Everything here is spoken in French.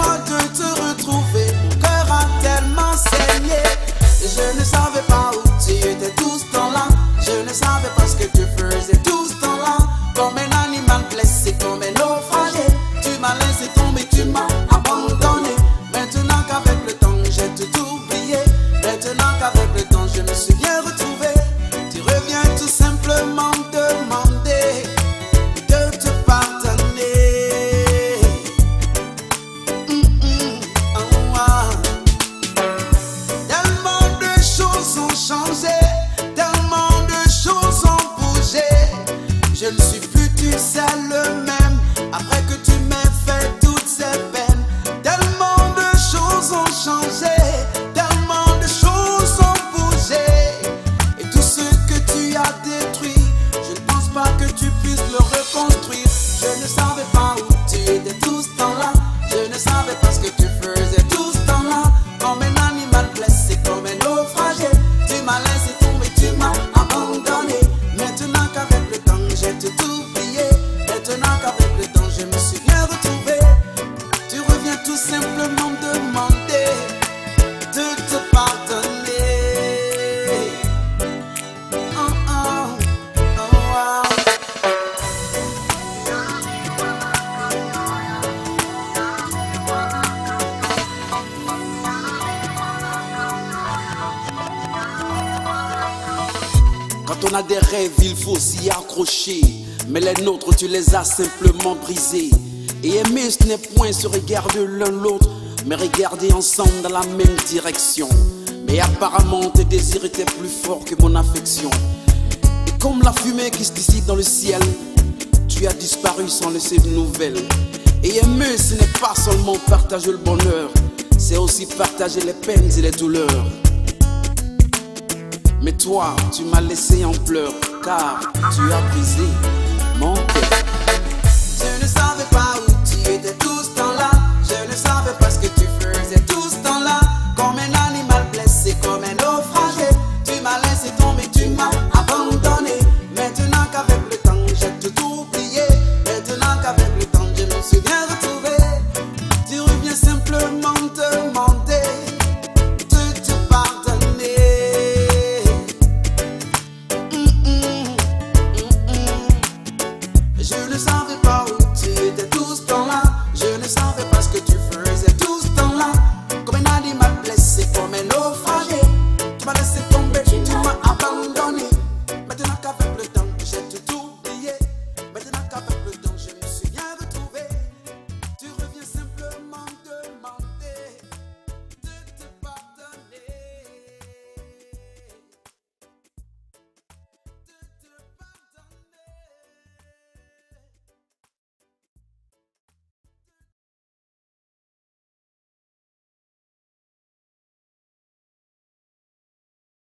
moi de te retrouver, mon cœur a tellement saigné. Je ne savais pas où tu étais tout ce temps-là. Je ne savais pas ce que tu faisais tout ce temps-là. Comme un animal blessé, comme un naufragé, tu m'as laissé tomber, tu m'as abandonné. Maintenant qu'avec le temps j'ai tout oublié, maintenant qu'avec le temps je me suis bien retrouvé, tu reviens tout simplement demander de te pardonner. Tellement de choses ont changé, tellement de choses ont bougé. Je ne suis plus, tu sais, le même après que tu m'aies fait toutes ces peines. Tellement de choses ont changé, tellement de choses ont bougé. Et tout ce que tu as détruit, je ne pense pas que tu puisses le reconstruire. Je ne savais pas où tu étais tout ce temps-là. Je ne savais pas ce que tu faisais tout ce temps-là. Comme un animal blessé, comme un naufragé, tu m'as laissé tomber, tu m'as abandonné. Maintenant qu'avec le temps j'ai tout oublié, maintenant qu'avec le temps je me suis bien retrouvé, tu reviens tout simplement demander de te pardonner. Oh, oh, oh, oh. Quand on a des rêves, il faut s'y accrocher. Mais les nôtres, tu les as simplement brisés. Et aimer, ce n'est point se regarder l'un l'autre, mais regarder ensemble dans la même direction. Mais apparemment, tes désirs étaient plus forts que mon affection. Et comme la fumée qui se dissipe dans le ciel, tu as disparu sans laisser de nouvelles. Et aimer, ce n'est pas seulement partager le bonheur, c'est aussi partager les peines et les douleurs. Mais toi, tu m'as laissé en pleurs, car tu as brisé mon cœur.